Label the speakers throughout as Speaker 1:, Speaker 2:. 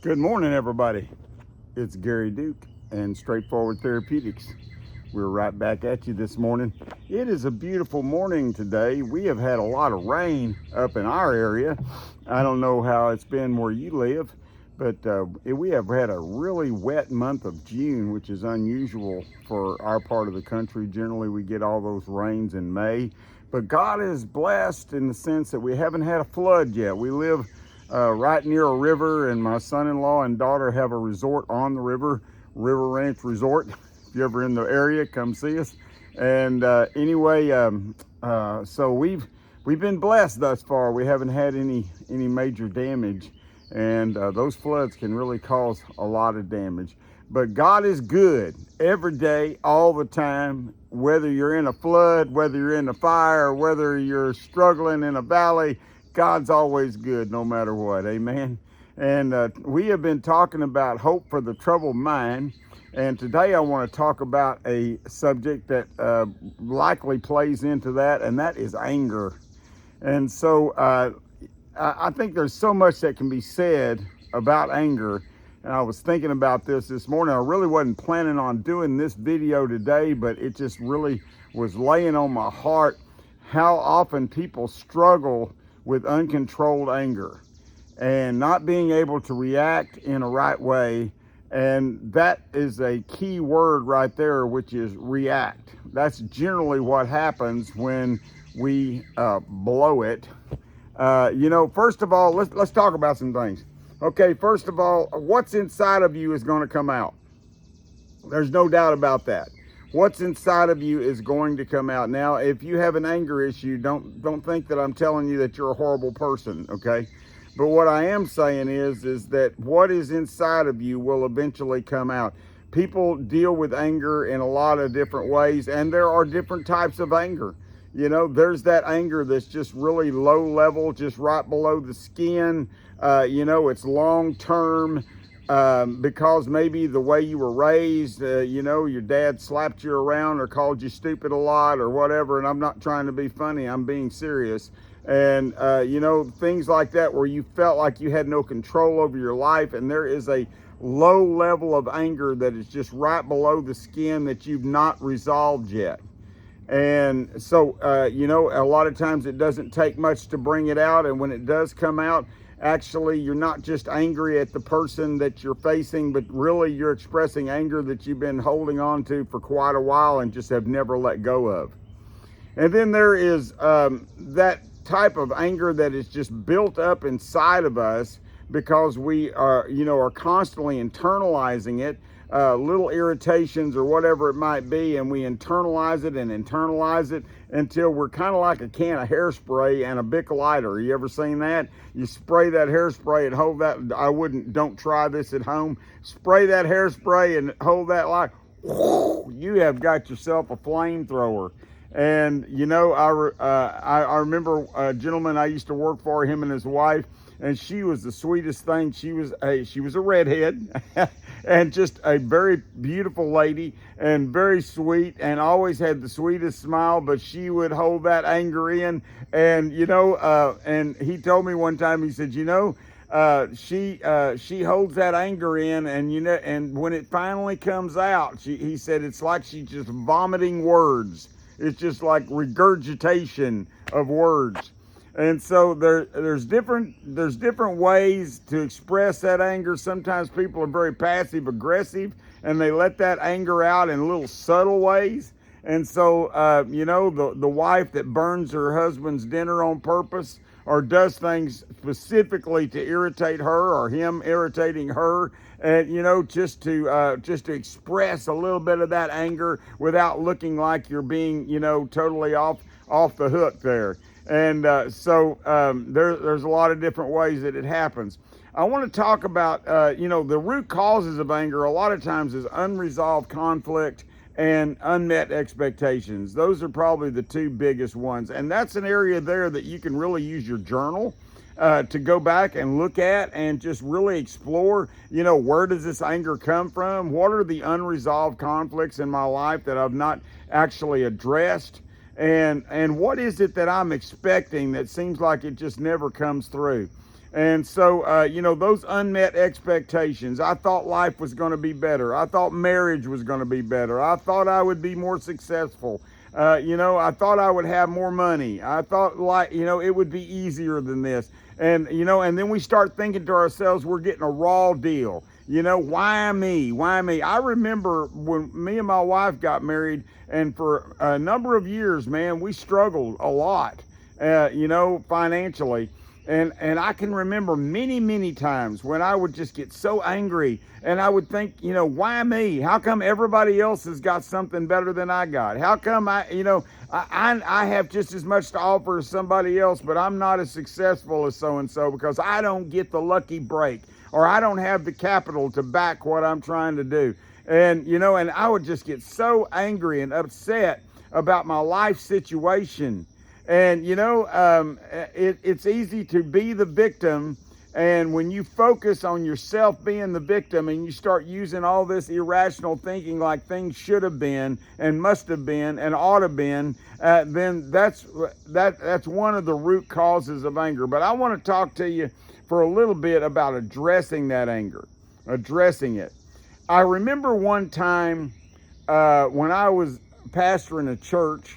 Speaker 1: Good morning, everybody. It's Gary Duke and Straightforward Therapeutics. We're right back at you this morning. It is a beautiful morning today. We have had a lot of rain up in our area. I don't know how it's been where you live, but we have had a really wet month of June, which is unusual for our part of the country. Generally, we get all those rains in May, but God is blessed in the sense that we haven't had a flood yet. We live right near a river, and my son-in-law and daughter have a resort on the river, River Ranch Resort. If you're ever in the area, come see us. And so we've been blessed thus far. We haven't had any major damage, and those floods can really cause a lot of damage. But God is good every day, all the time. Whether you're in a flood, whether you're in a fire, whether you're struggling in a valley, God's always good no matter what. Amen. And we have been talking about hope for the troubled mind. And today I want to talk about a subject that likely plays into that, and that is anger. And so I think there's so much that can be said about anger. And I was thinking about this morning. I really wasn't planning on doing this video today, but it just really was laying on my heart how often people struggle with uncontrolled anger and not being able to react in a right way. And that is a key word right there, which is react. That's generally what happens when we blow it. First of all, let's talk about some things. Okay, first of all, what's inside of you is going to come out. There's no doubt about that. What's inside of you is going to come out. Now, if you have an anger issue, don't think that I'm telling you that you're a horrible person, okay? But what I am saying is that what is inside of you will eventually come out. People deal with anger in a lot of different ways, and there are different types of anger. You know, there's that anger that's just really low level, just right below the skin. It's long term. Because maybe the way you were raised, your dad slapped you around or called you stupid a lot or whatever. And I'm not trying to be funny, I'm being serious. And, things like that where you felt like you had no control over your life. And there is a low level of anger that is just right below the skin that you've not resolved yet. And so, a lot of times it doesn't take much to bring it out. And when it does come out, actually, you're not just angry at the person that you're facing, but really you're expressing anger that you've been holding on to for quite a while and just have never let go of. And then there is that type of anger that is just built up inside of us because we are constantly internalizing it, little irritations or whatever it might be, and we internalize it until we're kind of like a can of hairspray and a Bic lighter. You ever seen that? You spray that hairspray and hold that. Don't try this at home. Spray that hairspray and hold that light. You have got yourself a flamethrower. And I remember a gentleman I used to work for, him and his wife, and she was the sweetest thing. She was a redhead and just a very beautiful lady and very sweet and always had the sweetest smile, but she would hold that anger in. And, and he told me one time, he said, she holds that anger in, and when it finally comes out, he said, it's like she's just vomiting words. It's just like regurgitation of words. And so there's different ways to express that anger. Sometimes people are very passive aggressive and they let that anger out in little subtle ways. And so, the wife that burns her husband's dinner on purpose or does things specifically to irritate her or him irritating her, and just to express a little bit of that anger without looking like you're being totally off the hook there. And there's a lot of different ways that it happens. I want to talk about the root causes of anger a lot of times is unresolved conflict and unmet expectations. Those are probably the two biggest ones, and that's an area there that you can really use your journal to go back and look at and just really explore, where does this anger come from? What are the unresolved conflicts in my life that I've not actually addressed? And what is it that I'm expecting that seems like it just never comes through? And so, those unmet expectations. I thought life was going to be better. I thought marriage was going to be better. I thought I would be more successful. I thought I would have more money. I thought, it would be easier than this. And then we start thinking to ourselves, we're getting a raw deal. Why me? Why me? I remember when me and my wife got married, and for a number of years, man, we struggled a lot, financially. And I can remember many, many times when I would just get so angry, and I would think, why me? How come everybody else has got something better than I got? How come I have just as much to offer as somebody else, but I'm not as successful as so-and-so because I don't get the lucky break, or I don't have the capital to back what I'm trying to do. And I would just get so angry and upset about my life situation. And it's easy to be the victim, and when you focus on yourself being the victim and you start using all this irrational thinking like things should have been and must have been and ought to have been, then that's one of the root causes of anger. But I want to talk to you for a little bit about addressing that anger, addressing it. I remember one time when I was pastoring a church,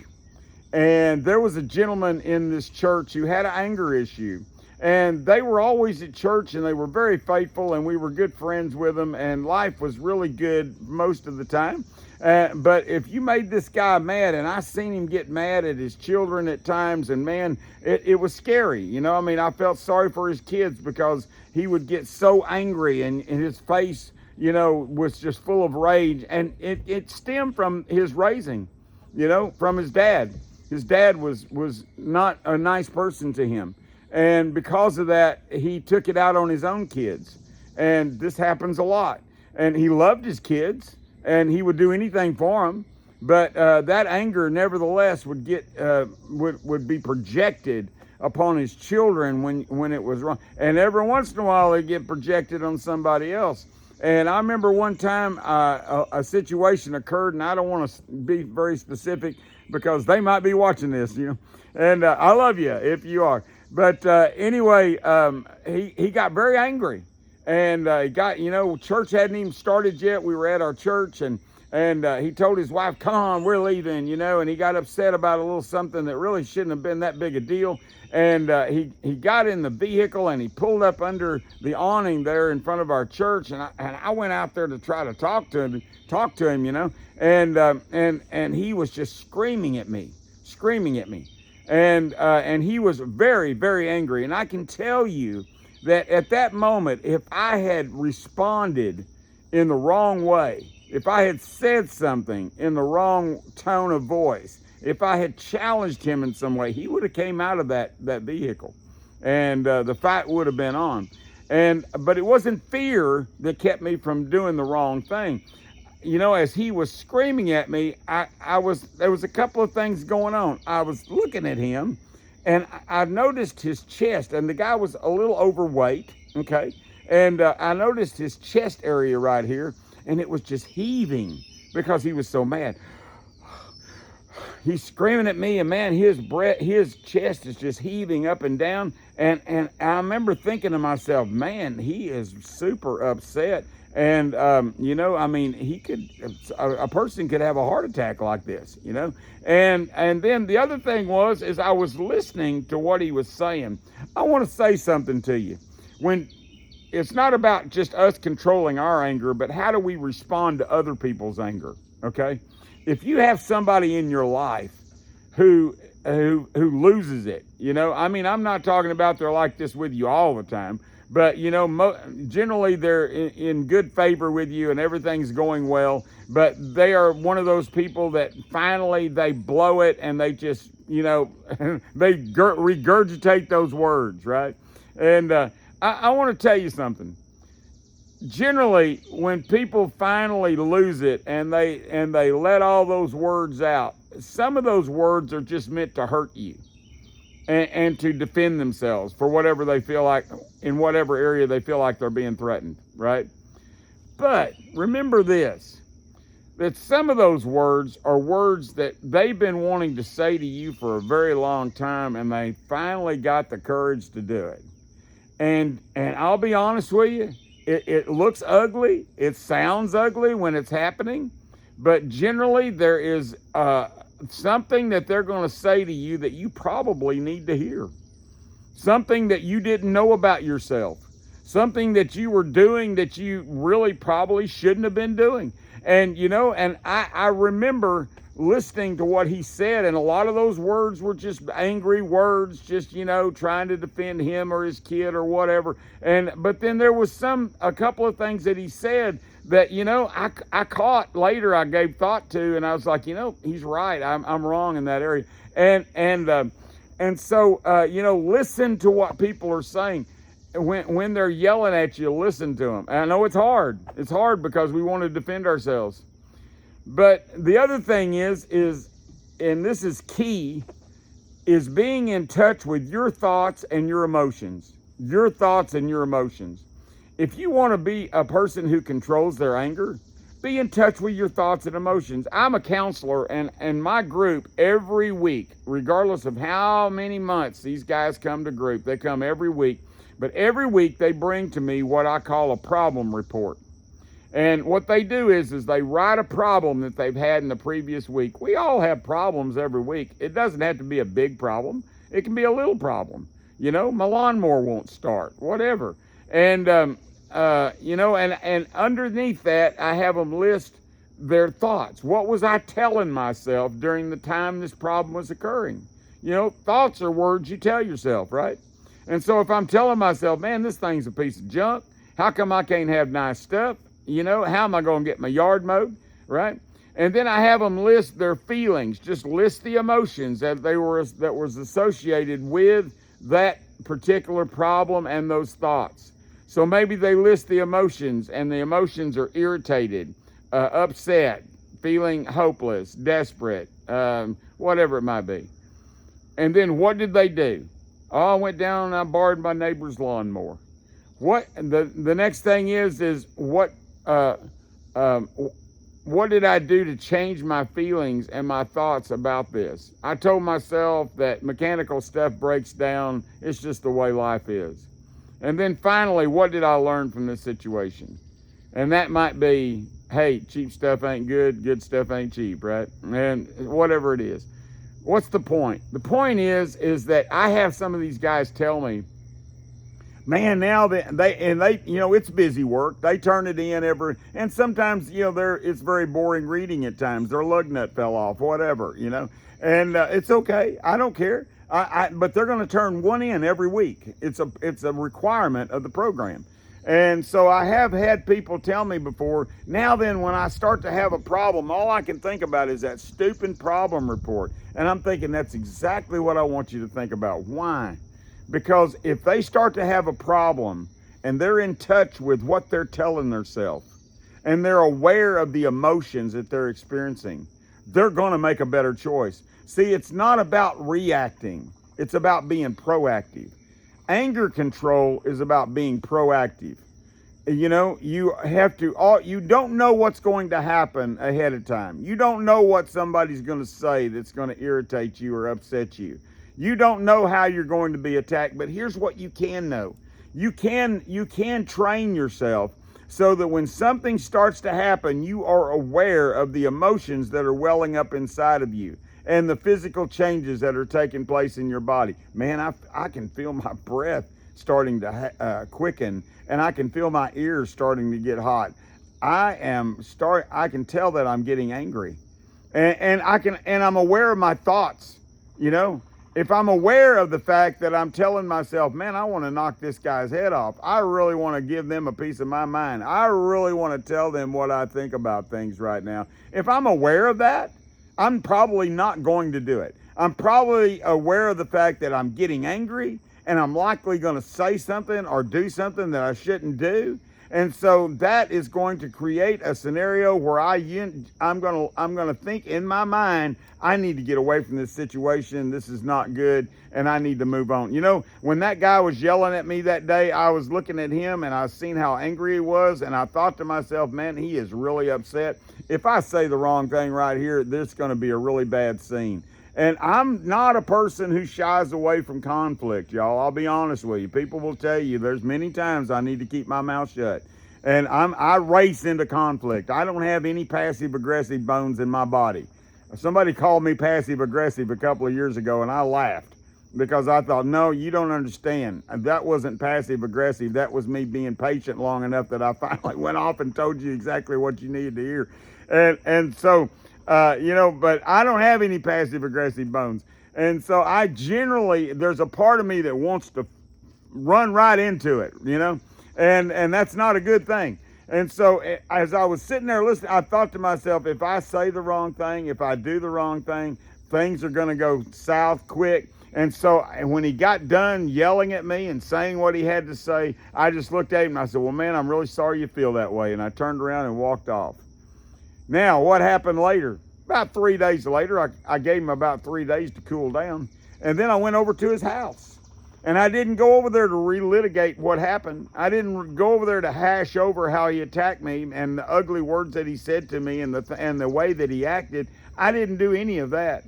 Speaker 1: and there was a gentleman in this church who had an anger issue. And they were always at church, and they were very faithful, and we were good friends with them, and life was really good most of the time. But if you made this guy mad, and I seen him get mad at his children at times, and man, it was scary. I felt sorry for his kids because he would get so angry, and his face, was just full of rage. And it stemmed from his raising, from his dad. His dad was not a nice person to him. And because of that, he took it out on his own kids. And this happens a lot. And he loved his kids, and he would do anything for them. But that anger, nevertheless, would be projected upon his children when it was wrong. And every once in a while, it'd get projected on somebody else. And I remember one time a situation occurred, and I don't want to be very specific because they might be watching this, and I love you if you are. But anyway, he got very angry, and he got, church hadn't even started yet. We were at our church, and he told his wife, "Come on, we're leaving," and he got upset about a little something that really shouldn't have been that big a deal. And he got in the vehicle, and he pulled up under the awning there in front of our church, and I went out there to try to talk to him, and he was just screaming at me, and he was very, very angry. And I can tell you that at that moment, if I had responded in the wrong way, if I had said something in the wrong tone of voice, if I had challenged him in some way, he would have came out of that vehicle, and the fight would have been on. But it wasn't fear that kept me from doing the wrong thing. As he was screaming at me, there was a couple of things going on. I was looking at him, and I noticed his chest, and the guy was a little overweight, okay? And I noticed his chest area right here, and it was just heaving because he was so mad. He's screaming at me, and man, his chest is just heaving up and down. And I remember thinking to myself, man, he is super upset. And, a person could have a heart attack like this, And then the other thing is I was listening to what he was saying. I want to say something to you. When it's not about just us controlling our anger, but how do we respond to other people's anger, okay? If you have somebody in your life who loses it, I'm not talking about they're like this with you all the time, but generally they're in good favor with you and everything's going well, but they are one of those people that finally they blow it, and they just they regurgitate those words, right? And I want to tell you something. Generally, when people finally lose it and they let all those words out, some of those words are just meant to hurt you and to defend themselves for whatever they feel like, in whatever area they feel like they're being threatened, right? But remember this, that some of those words are words that they've been wanting to say to you for a very long time, and they finally got the courage to do it. And I'll be honest with you, it looks ugly, it sounds ugly when it's happening, but generally there is something that they're going to say to you that you probably need to hear. Something that you didn't know about yourself. Something that you were doing that you really probably shouldn't have been doing. And, and I remember listening to what he said, and a lot of those words were just angry words, just, trying to defend him or his kid or whatever. But then there was a couple of things that he said that, I caught later, I gave thought to, and I was like, he's right. I'm wrong in that area. And so, listen to what people are saying. When they're yelling at you, listen to them. And I know it's hard. It's hard because we want to defend ourselves. But the other thing is, and this is key, is being in touch with your thoughts and your emotions. Your thoughts and your emotions. If you want to be a person who controls their anger, be in touch with your thoughts and emotions. I'm a counselor, and my group every week, regardless of how many months these guys come to group, they come every week. But every week they bring to me what I call a problem report. And what they do is they write a problem that they've had in the previous week. We all have problems every week. It doesn't have to be a big problem. It can be a little problem. My lawnmower won't start, whatever. And, and underneath that, I have them list their thoughts. What was I telling myself during the time this problem was occurring? Thoughts are words you tell yourself, right? And so if I'm telling myself, man, this thing's a piece of junk, how come I can't have nice stuff? How am I going to get my yard mowed, right? And then I have them list their feelings, just list the emotions that was associated with that particular problem and those thoughts. So maybe they list the emotions, and the emotions are irritated, upset, feeling hopeless, desperate, whatever it might be. And then what did they do? Oh, I went down and I borrowed my neighbor's lawnmower. What the next thing is what did I do to change my feelings and my thoughts about this? I told myself that mechanical stuff breaks down. It's just the way life is. And then finally, what did I learn from this situation? And that might be, hey, cheap stuff ain't good, good stuff ain't cheap, right? And whatever it is. What's the point? The point is that I have some of these guys tell me, man, now they it's busy work. They turn it in and sometimes, it's very boring reading at times. Their lug nut fell off, whatever, and it's okay. I don't care. But they're going to turn one in every week. It's a requirement of the program. And so I have had people tell me before, now then, when I start to have a problem, all I can think about is that stupid problem report. And I'm thinking that's exactly what I want you to think about. Why? Because if they start to have a problem and they're in touch with what they're telling themselves and they're aware of the emotions that they're experiencing, they're going to make a better choice. See, it's not about reacting. It's about being proactive. Anger control is about being proactive. You don't know what's going to happen ahead of time. You don't know what somebody's going to say that's going to irritate you or upset you. You don't know how you're going to be attacked, but here's what you can know. You can train yourself so that when something starts to happen, you are aware of the emotions that are welling up inside of you and the physical changes that are taking place in your body. Man, I can feel my breath starting to quicken, and I can feel my ears starting to get hot. I can tell that I'm getting angry, and I'm aware of my thoughts. If I'm aware of the fact that I'm telling myself, man, I want to knock this guy's head off. I really want to give them a piece of my mind. I really want to tell them what I think about things right now. If I'm aware of that, I'm probably not going to do it. I'm probably aware of the fact that I'm getting angry and I'm likely going to say something or do something that I shouldn't do. And so that is going to create a scenario where I'm going to think in my mind, I need to get away from this situation. This is not good, and I need to move on. When that guy was yelling at me that day, I was looking at him and I seen how angry he was, and I thought to myself, man, he is really upset. if I say the wrong thing right here, there's going to be a really bad scene. And I'm not a person who shies away from conflict, y'all. I'll be honest with you. People will tell you there's many times I need to keep my mouth shut. And I race into conflict. I don't have any passive aggressive bones in my body. Somebody called me passive aggressive a couple of years ago, and I laughed because I thought, no, you don't understand. That wasn't passive aggressive. That was me being patient long enough that I finally went off and told you exactly what you needed to hear. And so, but I don't have any passive aggressive bones. And so I generally, there's a part of me that wants to run right into it, and that's not a good thing. And so as I was sitting there listening, I thought to myself, if I say the wrong thing, if I do the wrong thing, things are going to go south quick. And so when he got done yelling at me and saying what he had to say, I just looked at him and I said, well, man, I'm really sorry you feel that way. And I turned around and walked off. Now, what happened later? About 3 days later, I gave him about 3 days to cool down. And then I went over to his house. And I didn't go over there to relitigate what happened. I didn't go over there to hash over how he attacked me and the ugly words that he said to me and the way that he acted. I didn't do any of that.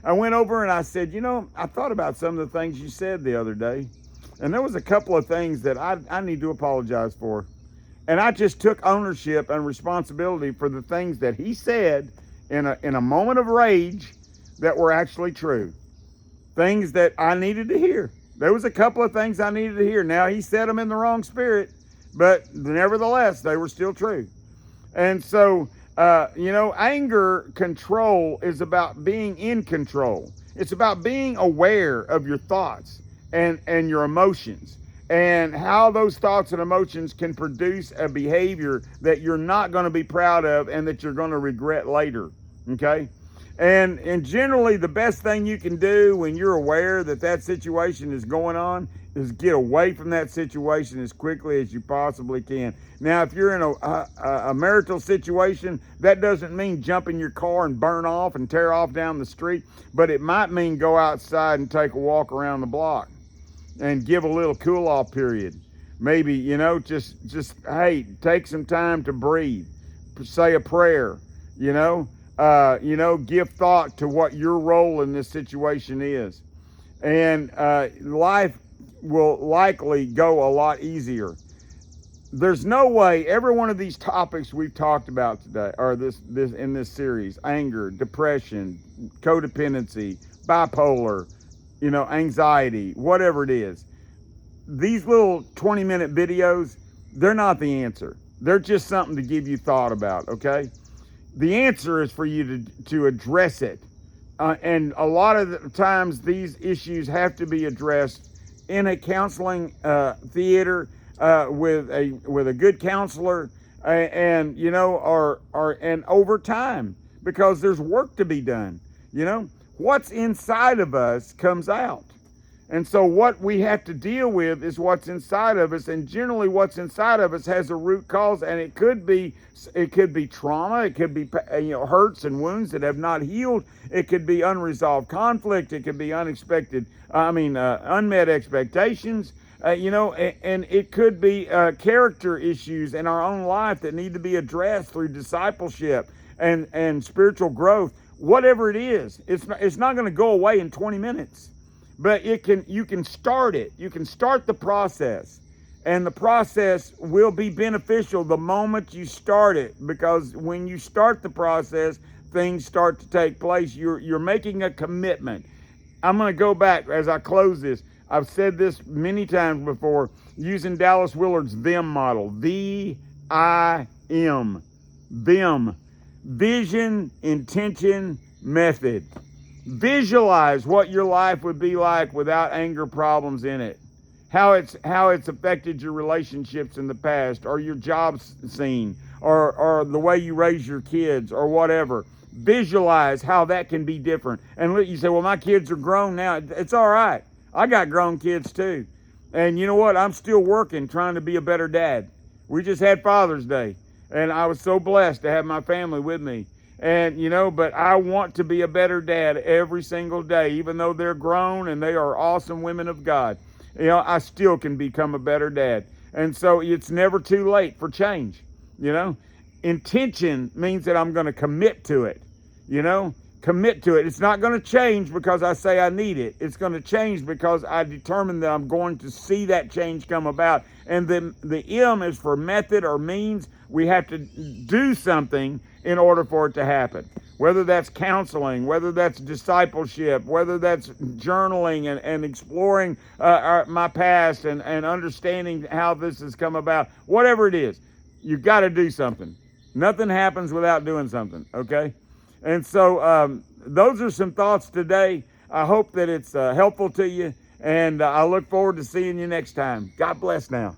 Speaker 1: I went over and I said, I thought about some of the things you said the other day. And there was a couple of things that I need to apologize for. And I just took ownership and responsibility for the things that he said in a moment of rage that were actually true. Things that I needed to hear. There was a couple of things I needed to hear. Now, he said them in the wrong spirit, but nevertheless, they were still true. And so, anger control is about being in control. It's about being aware of your thoughts and your emotions and how those thoughts and emotions can produce a behavior that you're not going to be proud of and that you're going to regret later, okay? And generally, the best thing you can do when you're aware that situation is going on is get away from that situation as quickly as you possibly can. Now, if you're in a marital situation, that doesn't mean jump in your car and burn off and tear off down the street, but it might mean go outside and take a walk around the block and give a little cool-off period. Maybe, just hey, take some time to breathe, say a prayer, give thought to what your role in this situation is. And life will likely go a lot easier. There's no way every one of these topics we've talked about today, or this in this series, anger, depression, codependency, bipolar, anxiety, whatever it is, these little 20-minute videos, they're not the answer. They're just something to give you thought about, okay? The answer is for you to address it. And a lot of the times these issues have to be addressed in a counseling theater with a good counselor and over time, because there's work to be done. What's inside of us comes out. And so what we have to deal with is what's inside of us, and generally what's inside of us has a root cause, and it could be trauma, it could be hurts and wounds that have not healed, it could be unresolved conflict, it could be unmet expectations, and it could be character issues in our own life that need to be addressed through discipleship and spiritual growth. Whatever it is, it's not going to go away in 20 minutes. But you can start it. You can start the process. And the process will be beneficial the moment you start it. Because when you start the process, things start to take place. You're making a commitment. I'm going to go back as I close this. I've said this many times before, using Dallas Willard's VIM model. V-I-M. VIM. Vision, intention, method. Visualize what your life would be like without anger problems in it. How it's affected your relationships in the past, or your job scene, or the way you raise your kids, or whatever. Visualize how that can be different. And you say, well, my kids are grown now. It's all right. I got grown kids too. And you know what? I'm still working, trying to be a better dad. We just had Father's Day, and I was so blessed to have my family with me. And, but I want to be a better dad every single day, even though they're grown and they are awesome women of God. I still can become a better dad. And so it's never too late for change. intention means that I'm going to commit to it, commit to it. It's not going to change because I say I need it. It's going to change because I determine that I'm going to see that change come about. And then the M is for method or means. We have to do something in order for it to happen. Whether that's counseling, whether that's discipleship, whether that's journaling and exploring my past and understanding how this has come about, whatever it is, you've got to do something. Nothing happens without doing something, okay? And so those are some thoughts today. I hope that it's helpful to you, and I look forward to seeing you next time. God bless now.